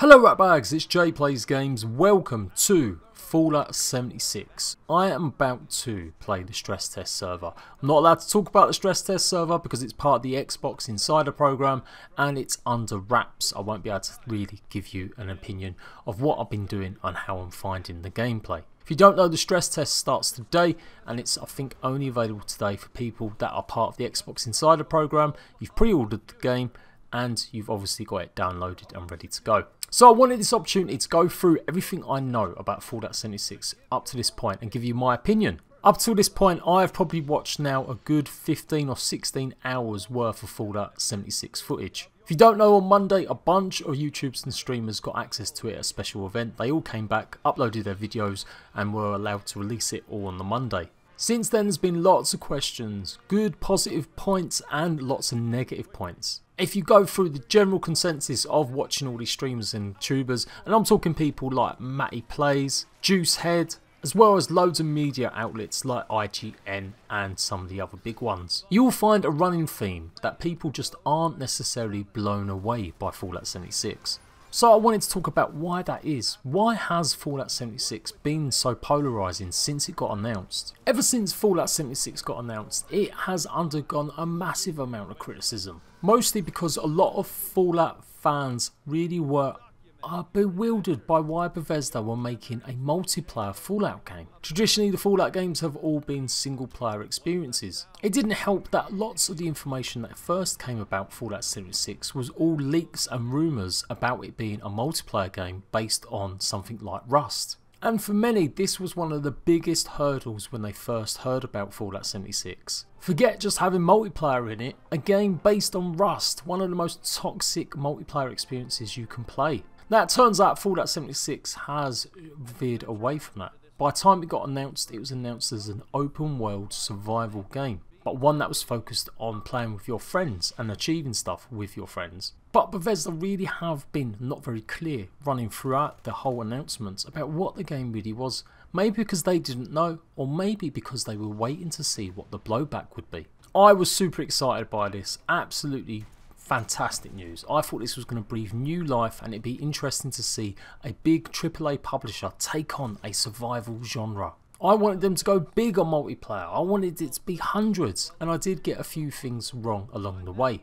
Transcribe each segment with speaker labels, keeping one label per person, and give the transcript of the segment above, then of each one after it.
Speaker 1: Hello ratbags, it's Jade Plays Games. Welcome to Fallout 76. I am about to play the stress test server. I'm not allowed to talk about the stress test server because it's part of the Xbox Insider program and it's under wraps. I won't be able to really give you an opinion of what I've been doing and how I'm finding the gameplay. If you don't know, the stress test starts today and it's I think only available today for people that are part of the Xbox Insider program. You've pre-ordered the game and you've obviously got it downloaded and ready to go. So I wanted this opportunity to go through everything I know about Fallout 76 up to this point and give you my opinion. Up till this point I have probably watched now a good 15 or 16 hours worth of Fallout 76 footage. If you don't know, on Monday a bunch of YouTubers and streamers got access to it at a special event. They all came back, uploaded their videos and were allowed to release it all on the Monday. Since then there's been lots of questions, good positive points and lots of negative points. If you go through the general consensus of watching all these streamers and tubers, and I'm talking people like Matty Plays, Juicehead, as well as loads of media outlets like IGN and some of the other big ones, you'll find a running theme that people just aren't necessarily blown away by Fallout 76. So I wanted to talk about why that is. Why has Fallout 76 been so polarising since it got announced? Ever since Fallout 76 got announced, it has undergone a massive amount of criticism. Mostly because a lot of Fallout fans really were bewildered by why Bethesda were making a multiplayer Fallout game. Traditionally the Fallout games have all been single player experiences. It didn't help that lots of the information that first came about Fallout 76 was all leaks and rumours about it being a multiplayer game based on something like Rust. And for many this was one of the biggest hurdles when they first heard about Fallout 76. Forget just having multiplayer in it, a game based on Rust, one of the most toxic multiplayer experiences you can play. Now it turns out Fallout 76 has veered away from that. By the time it got announced, it was announced as an open world survival game, but one that was focused on playing with your friends and achieving stuff with your friends. But Bethesda really have been not very clear running throughout the whole announcements about what the game really was. Maybe because they didn't know, or maybe because they were waiting to see what the blowback would be. I was super excited by this, absolutely fantastic news. I thought this was going to breathe new life and it'd be interesting to see a big AAA publisher take on a survival genre. I wanted them to go big on multiplayer, I wanted it to be hundreds, and I did get a few things wrong along the way.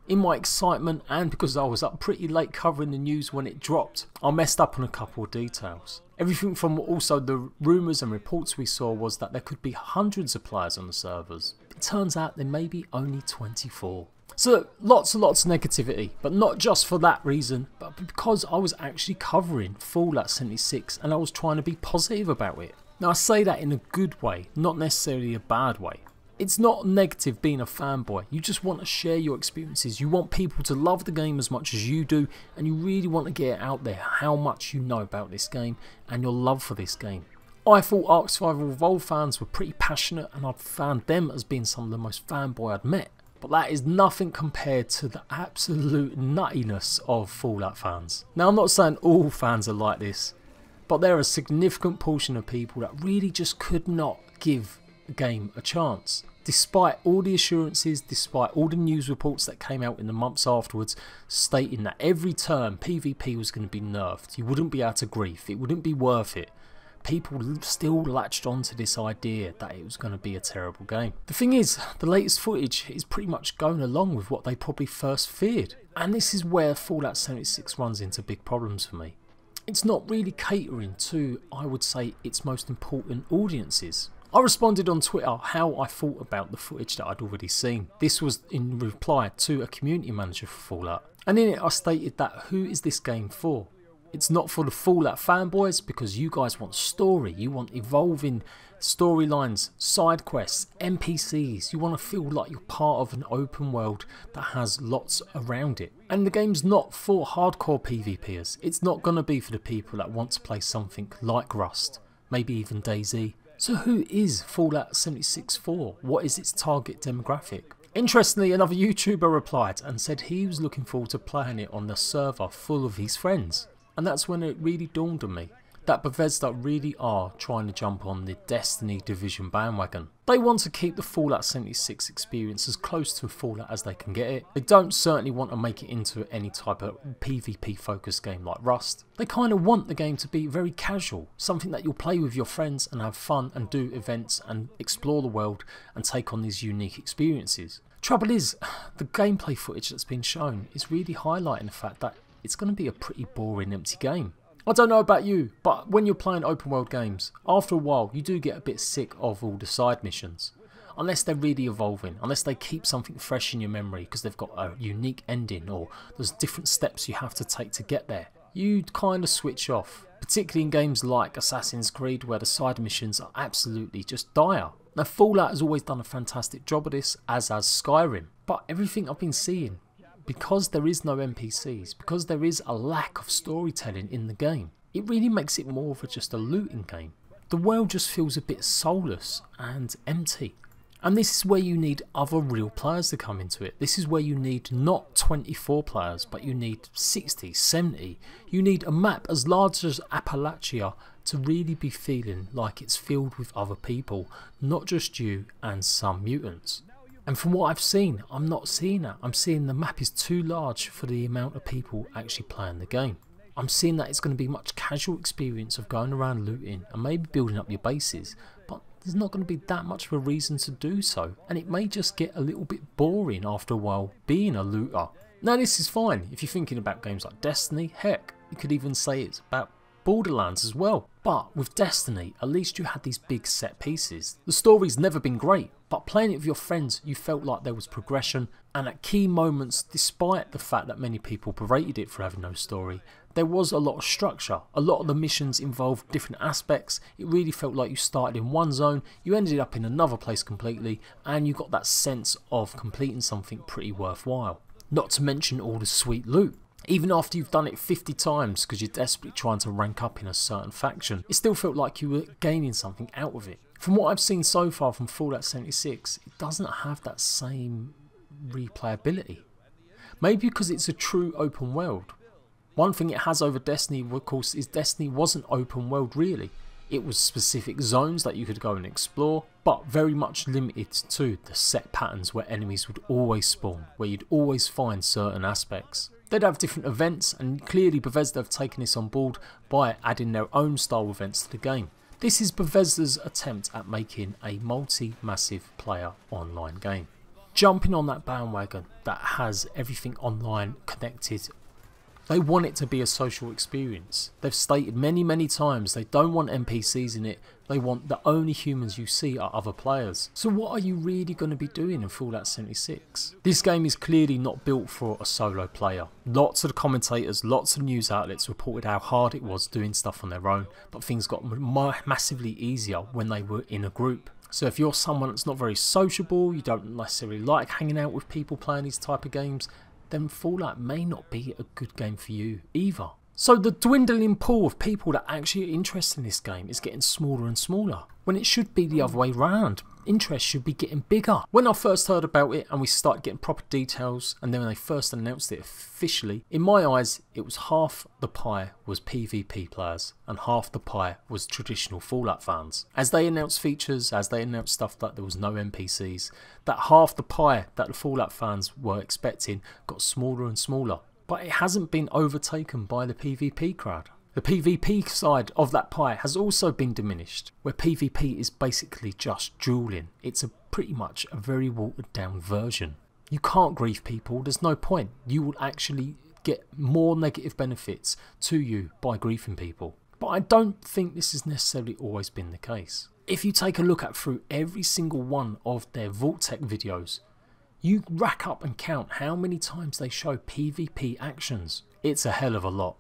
Speaker 1: In my excitement and because I was up pretty late covering the news when it dropped, I messed up on a couple of details. Everything from also the rumours and reports we saw was that there could be hundreds of players on the servers. It turns out there may be only 24. So lots and lots of negativity, but not just for that reason, but because I was actually covering Fallout 76 and I was trying to be positive about it. Now I say that in a good way, not necessarily a bad way. It's not negative being a fanboy, you just want to share your experiences, you want people to love the game as much as you do, and you really want to get it out there how much you know about this game and your love for this game. I thought Ark Survival Evolved fans were pretty passionate and I'd found them as being some of the most fanboy I'd met. But that is nothing compared to the absolute nuttiness of Fallout fans. Now I'm not saying all fans are like this, but there are a significant portion of people that really just could not give the game a chance. Despite all the assurances, despite all the news reports that came out in the months afterwards stating that every term PvP was going to be nerfed, you wouldn't be able to grief, it wouldn't be worth it. People still latched onto this idea that it was going to be a terrible game. The thing is, the latest footage is pretty much going along with what they probably first feared. And this is where Fallout 76 runs into big problems for me. It's not really catering to, I would say, its most important audiences. I responded on Twitter how I thought about the footage that I'd already seen. This was in reply to a community manager for Fallout. And in it I stated that who is this game for? It's not for the Fallout fanboys because you guys want story, you want evolving storylines, side quests, NPCs, you want to feel like you're part of an open world that has lots around it. And the game's not for hardcore PvPers, it's not going to be for the people that want to play something like Rust, maybe even DayZ. So who is Fallout 76 for? What is its target demographic? Interestingly, another YouTuber replied and said he was looking forward to playing it on the server full of his friends. And that's when it really dawned on me. that Bethesda really are trying to jump on the Destiny Division bandwagon. They want to keep the Fallout 76 experience as close to Fallout as they can get it. They don't certainly want to make it into any type of PvP focused game like Rust. They kind of want the game to be very casual, something that you'll play with your friends and have fun and do events and explore the world and take on these unique experiences. Trouble is, the gameplay footage that's been shown is really highlighting the fact that it's going to be a pretty boring, empty game. I don't know about you, but when you're playing open world games, after a while you do get a bit sick of all the side missions. Unless they're really evolving, unless they keep something fresh in your memory because they've got a unique ending or there's different steps you have to take to get there. You'd kind of switch off, particularly in games like Assassin's Creed where the side missions are absolutely just dire. Now Fallout has always done a fantastic job of this, as has Skyrim, but everything I've been seeing, because there is no NPCs, because there is a lack of storytelling in the game, it really makes it more of just a looting game. The world just feels a bit soulless and empty. And this is where you need other real players to come into it. This is where you need not 24 players, but you need 60, 70. You need a map as large as Appalachia to really be feeling like it's filled with other people, not just you and some mutants. And from what I've seen, I'm not seeing that. I'm seeing the map is too large for the amount of people actually playing the game. I'm seeing that it's going to be a much casual experience of going around looting and maybe building up your bases, but there's not going to be that much of a reason to do so, and it may just get a little bit boring after a while being a looter. Now this is fine if you're thinking about games like Destiny, heck, you could even say it's about Borderlands as well. But with Destiny, at least you had these big set pieces. The story's never been great, but playing it with your friends, you felt like there was progression, and at key moments, despite the fact that many people berated it for having no story, there was a lot of structure. A lot of the missions involved different aspects. It really felt like you started in one zone, you ended up in another place completely, and you got that sense of completing something pretty worthwhile. Not to mention all the sweet loot. Even after you've done it 50 times because you're desperately trying to rank up in a certain faction, it still felt like you were gaining something out of it. From what I've seen so far from Fallout 76, it doesn't have that same replayability. Maybe because it's a true open world. One thing it has over Destiny, of course, is Destiny wasn't open world really. It was specific zones that you could go and explore, but very much limited to the set patterns where enemies would always spawn, where you'd always find certain aspects. They'd have different events, and clearly Bethesda have taken this on board by adding their own style events to the game. This is Bethesda's attempt at making a multi-massive player online game. Jumping on that bandwagon that has everything online connected. They want it to be a social experience. They've stated many times they don't want NPCs in it. They want the only humans you see are other players. So what are you really going to be doing in Fallout 76? This game is clearly not built for a solo player. Lots of the commentators, lots of news outlets reported how hard it was doing stuff on their own, but things got massively easier when they were in a group. So if you're someone that's not very sociable, you don't necessarily like hanging out with people playing these type of games, then Fallout may not be a good game for you either. So the dwindling pool of people that actually are interested in this game is getting smaller and smaller, when it should be the other way round. Interest should be getting bigger. When I first heard about it and we started getting proper details, and then when they first announced it officially, in my eyes it was half the pie was PvP players and half the pie was traditional Fallout fans. As they announced features, as they announced stuff that there was no NPCs, that half the pie that the Fallout fans were expecting got smaller and smaller. But it hasn't been overtaken by the PvP crowd. The PvP side of that pie has also been diminished, where PvP is basically just dueling. It's pretty much a very watered down version. You can't grief people, there's no point. You will actually get more negative benefits to you by griefing people. But I don't think this has necessarily always been the case. If you take a look at through every single one of their Vault-Tec videos, you rack up and count how many times they show PvP actions. It's a hell of a lot.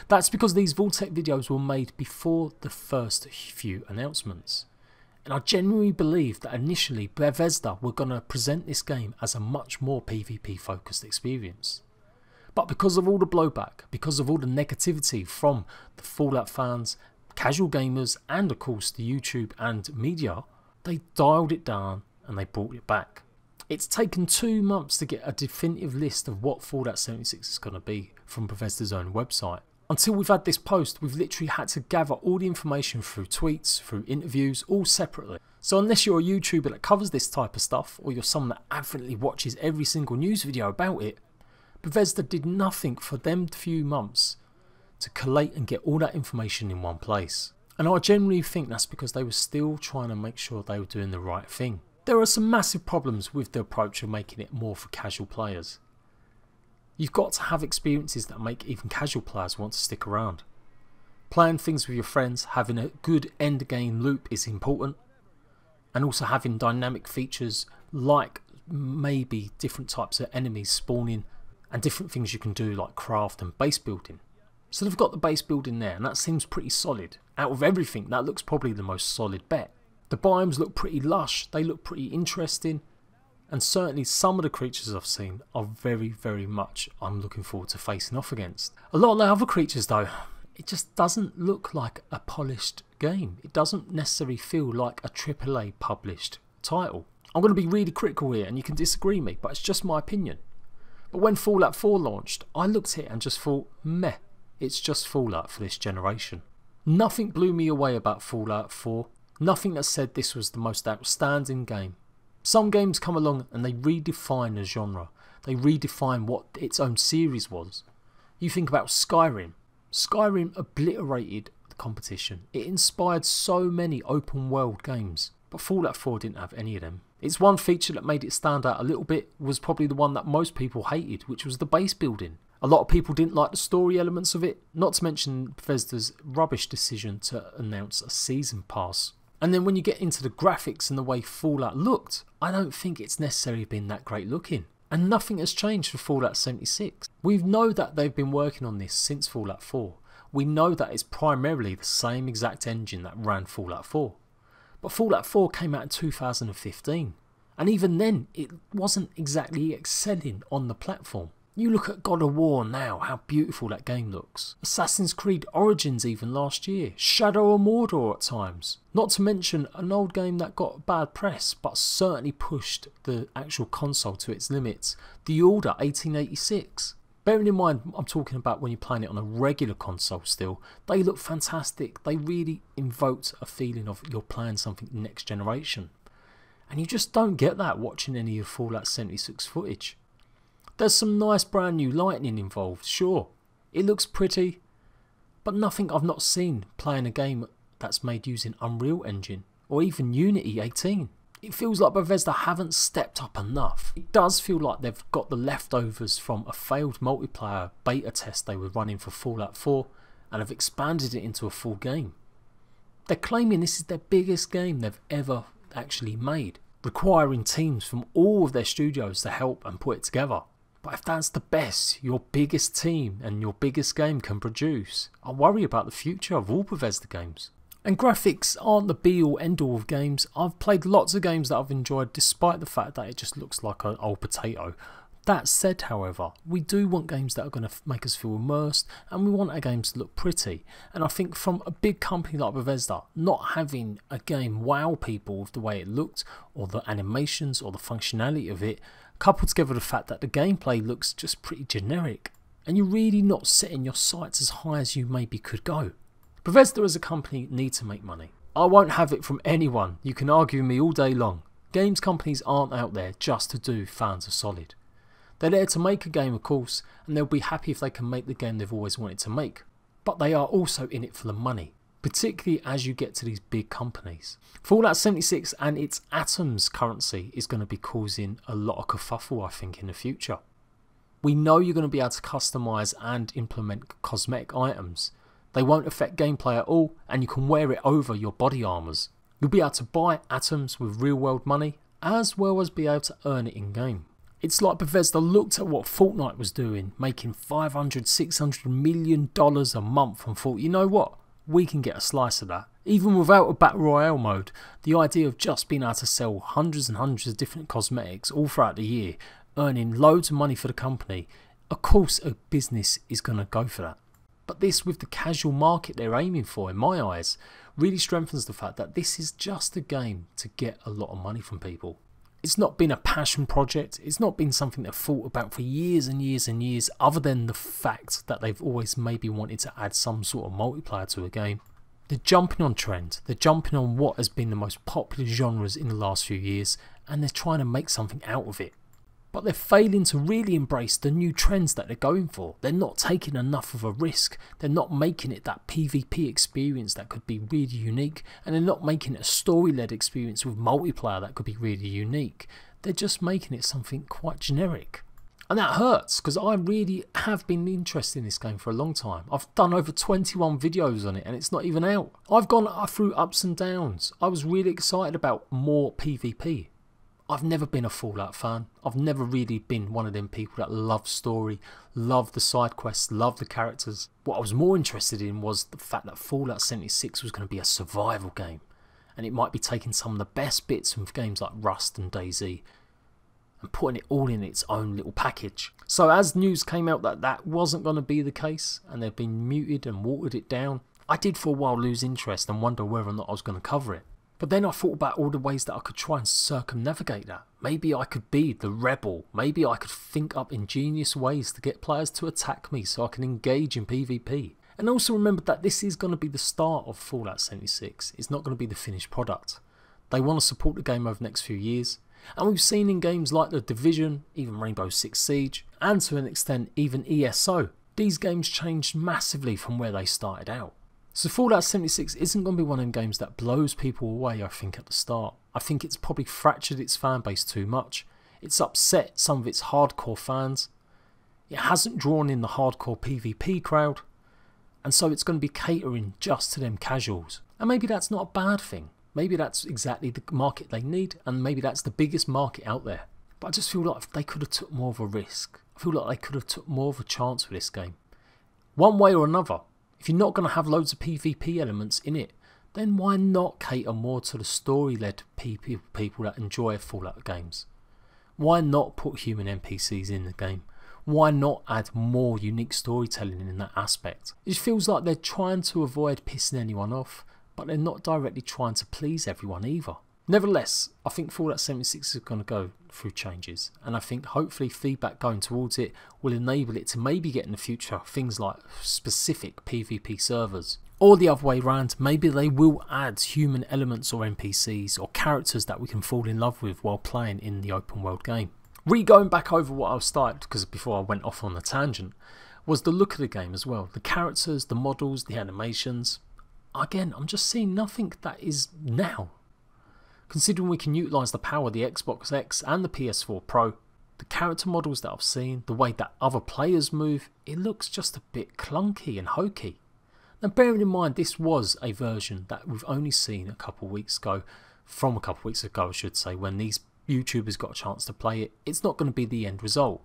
Speaker 1: That's because these Vault-Tec videos were made before the first few announcements. And I genuinely believe that initially Bethesda were going to present this game as a much more PvP focused experience. But because of all the blowback, because of all the negativity from the Fallout fans, casual gamers, and of course the YouTube and media, they dialed it down and they brought it back. It's taken 2 months to get a definitive list of what Fallout 76 is going to be from Bethesda's own website. Until we've had this post, we've literally had to gather all the information through tweets, through interviews, all separately. So unless you're a YouTuber that covers this type of stuff, or you're someone that avidly watches every single news video about it, Bethesda did nothing for them few months to collate and get all that information in one place. And I genuinely think that's because they were still trying to make sure they were doing the right thing. There are some massive problems with the approach of making it more for casual players. You've got to have experiences that make even casual players want to stick around. Playing things with your friends, having a good end game loop is important, and also having dynamic features like maybe different types of enemies spawning and different things you can do like craft and base building. So they've got the base building there, and that seems pretty solid. Out of everything, that looks probably the most solid bet. The biomes look pretty lush, they look pretty interesting. And certainly some of the creatures I've seen are very much I'm looking forward to facing off against. A lot of the other creatures though, it just doesn't look like a polished game. It doesn't necessarily feel like a AAA published title. I'm going to be really critical here and you can disagree with me, but it's just my opinion. But when Fallout 4 launched, I looked at it and just thought, meh, it's just Fallout for this generation. Nothing blew me away about Fallout 4. Nothing that said this was the most outstanding game. Some games come along and they redefine a genre. They redefine what its own series was. You think about Skyrim. Skyrim obliterated the competition. It inspired so many open world games. But Fallout 4 didn't have any of them. Its one feature that made it stand out a little bit was probably the one that most people hated, which was the base building. A lot of people didn't like the story elements of it, not to mention Bethesda's rubbish decision to announce a season pass. And then when you get into the graphics and the way Fallout looked, I don't think it's necessarily been that great looking. And nothing has changed for Fallout 76. We know that they've been working on this since Fallout 4. We know that it's primarily the same exact engine that ran Fallout 4. But Fallout 4 came out in 2015. And even then, it wasn't exactly excelling on the platform. You look at God of War now, how beautiful that game looks. Assassin's Creed Origins even last year. Shadow of Mordor at times. Not to mention an old game that got bad press but certainly pushed the actual console to its limits. The Order 1886. Bearing in mind I'm talking about when you're playing it on a regular console still, they look fantastic. They really invoked a feeling of you're playing something next generation. And you just don't get that watching any of Fallout 76 footage. There's some nice brand new lighting involved, sure. It looks pretty, but nothing I've not seen playing a game that's made using Unreal Engine or even Unity 18. It feels like Bethesda haven't stepped up enough. It does feel like they've got the leftovers from a failed multiplayer beta test they were running for Fallout 4 and have expanded it into a full game. They're claiming this is their biggest game they've ever actually made, requiring teams from all of their studios to help and put it together. But if that's the best your biggest team and your biggest game can produce, I worry about the future of all Bethesda games. And graphics aren't the be all end all of games. I've played lots of games that I've enjoyed despite the fact that it just looks like an old potato. That said, however, we do want games that are going to make us feel immersed, and we want our games to look pretty. And I think from a big company like Bethesda, not having a game wow people with the way it looked, or the animations, or the functionality of it, coupled together with the fact that the gameplay looks just pretty generic, and you're really not setting your sights as high as you maybe could go. Bethesda as a company need to make money. I won't have it from anyone. You can argue with me all day long. Games companies aren't out there just to do fans of Solid. They're there to make a game, of course, and they'll be happy if they can make the game they've always wanted to make. But they are also in it for the money, particularly as you get to these big companies. Fallout 76 and its Atoms currency is going to be causing a lot of kerfuffle, I think, in the future. We know you're going to be able to customise and implement cosmetic items. They won't affect gameplay at all, and you can wear it over your body armours. You'll be able to buy Atoms with real world money, as well as be able to earn it in game. It's like Bethesda looked at what Fortnite was doing, making $500, $600 million a month, and thought, you know what? We can get a slice of that. Even without a Battle Royale mode, the idea of just being able to sell hundreds and hundreds of different cosmetics all throughout the year, earning loads of money for the company, of course a business is going to go for that. But this, with the casual market they're aiming for, in my eyes, really strengthens the fact that this is just a game to get a lot of money from people. It's not been a passion project. It's not been something they've thought about for years and years and years, other than the fact that they've always maybe wanted to add some sort of multiplayer to a game. They're jumping on trend. They're jumping on what has been the most popular genres in the last few years, and they're trying to make something out of it. But they're failing to really embrace the new trends that they're going for. They're not taking enough of a risk. They're not making it that PvP experience that could be really unique, and they're not making it a story-led experience with multiplayer that could be really unique. They're just making it something quite generic. And that hurts, because I really have been interested in this game for a long time. I've done over 21 videos on it and it's not even out. I've gone through ups and downs. I was really excited about more PvP. I've never been a Fallout fan. I've never really been one of them people that love story, love the side quests, love the characters. What I was more interested in was the fact that Fallout 76 was going to be a survival game. And it might be taking some of the best bits from games like Rust and DayZ and putting it all in its own little package. So as news came out that that wasn't going to be the case and they've been muted and watered it down, I did for a while lose interest and wonder whether or not I was going to cover it. But then I thought about all the ways that I could try and circumnavigate that. Maybe I could be the rebel. Maybe I could think up ingenious ways to get players to attack me so I can engage in PvP. And also remember that this is going to be the start of Fallout 76. It's not going to be the finished product. They want to support the game over the next few years. And we've seen in games like The Division, even Rainbow Six Siege, and to an extent even ESO, these games changed massively from where they started out. So Fallout 76 isn't going to be one of them games that blows people away, I think, at the start. I think it's probably fractured its fan base too much. It's upset some of its hardcore fans. It hasn't drawn in the hardcore PvP crowd. And so it's going to be catering just to them casuals. And maybe that's not a bad thing. Maybe that's exactly the market they need, and maybe that's the biggest market out there. But I just feel like they could have took more of a risk. I feel like they could have took more of a chance with this game. One way or another, if you're not going to have loads of PvP elements in it, then why not cater more to the story-led people that enjoy Fallout games? Why not put human NPCs in the game? Why not add more unique storytelling in that aspect? It feels like they're trying to avoid pissing anyone off, but they're not directly trying to please everyone either. Nevertheless, I think Fallout 76 is going to go through changes, and I think hopefully feedback going towards it will enable it to maybe get in the future things like specific PvP servers. Or the other way around, maybe they will add human elements or NPCs or characters that we can fall in love with while playing in the open world game. Going back over what I started, because before I went off on a tangent, was the look of the game as well. The characters, the models, the animations. Again, I'm just seeing nothing that is now. Considering we can utilise the power of the Xbox X and the PS4 Pro, the character models that I've seen, the way that other players move, it looks just a bit clunky and hokey. Now bearing in mind this was a version that we've only seen a couple of weeks ago, from a couple of weeks ago I should say, when these YouTubers got a chance to play it. It's not going to be the end result.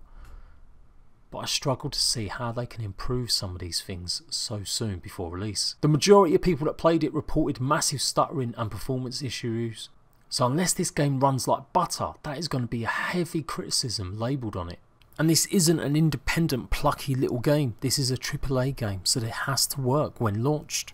Speaker 1: But I struggle to see how they can improve some of these things so soon before release. The majority of people that played it reported massive stuttering and performance issues. So unless this game runs like butter, that is going to be a heavy criticism labelled on it. And this isn't an independent plucky little game. This is a AAA game, so it has to work when launched.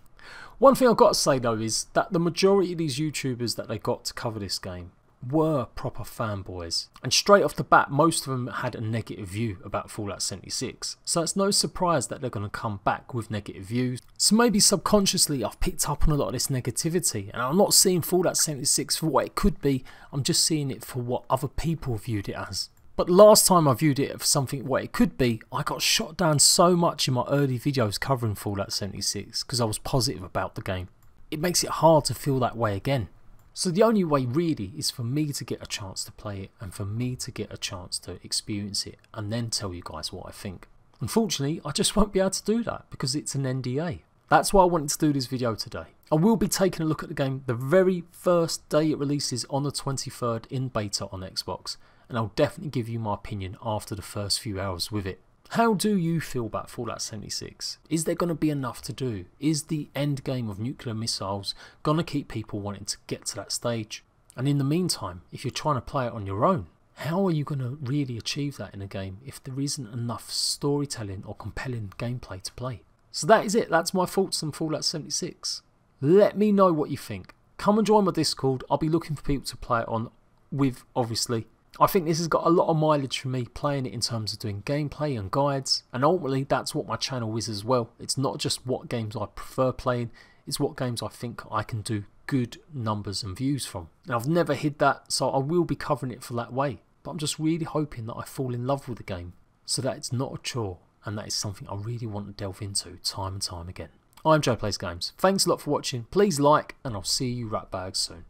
Speaker 1: One thing I've got to say though is that the majority of these YouTubers that they got to cover this game were proper fanboys, and straight off the bat most of them had a negative view about Fallout 76, so it's no surprise that they're going to come back with negative views. So maybe subconsciously I've picked up on a lot of this negativity, and I'm not seeing Fallout 76 for what it could be, I'm just seeing it for what other people viewed it as. But last time I viewed it for something what it could be, I got shot down so much in my early videos covering Fallout 76 because I was positive about the game. It makes it hard to feel that way again. So the only way really is for me to get a chance to play it and for me to get a chance to experience it and then tell you guys what I think. Unfortunately, I just won't be able to do that because it's an NDA. That's why I wanted to do this video today. I will be taking a look at the game the very first day it releases on the 23rd in beta on Xbox, and I'll definitely give you my opinion after the first few hours with it. How do you feel about Fallout 76? Is there going to be enough to do? Is the end game of nuclear missiles going to keep people wanting to get to that stage? And in the meantime, if you're trying to play it on your own, how are you going to really achieve that in a game if there isn't enough storytelling or compelling gameplay to play? So that is it. That's my thoughts on Fallout 76. Let me know what you think. Come and join my Discord. I'll be looking for people to play it on with, obviously. I think this has got a lot of mileage for me playing it in terms of doing gameplay and guides, and ultimately that's what my channel is as well. It's not just what games I prefer playing, it's what games I think I can do good numbers and views from. And I've never hid that, so I will be covering it for that way. But I'm just really hoping that I fall in love with the game, so that it's not a chore, and that is something I really want to delve into time and time again. I'm Jade Plays Games. Thanks a lot for watching. Please like, and I'll see you rat bags soon.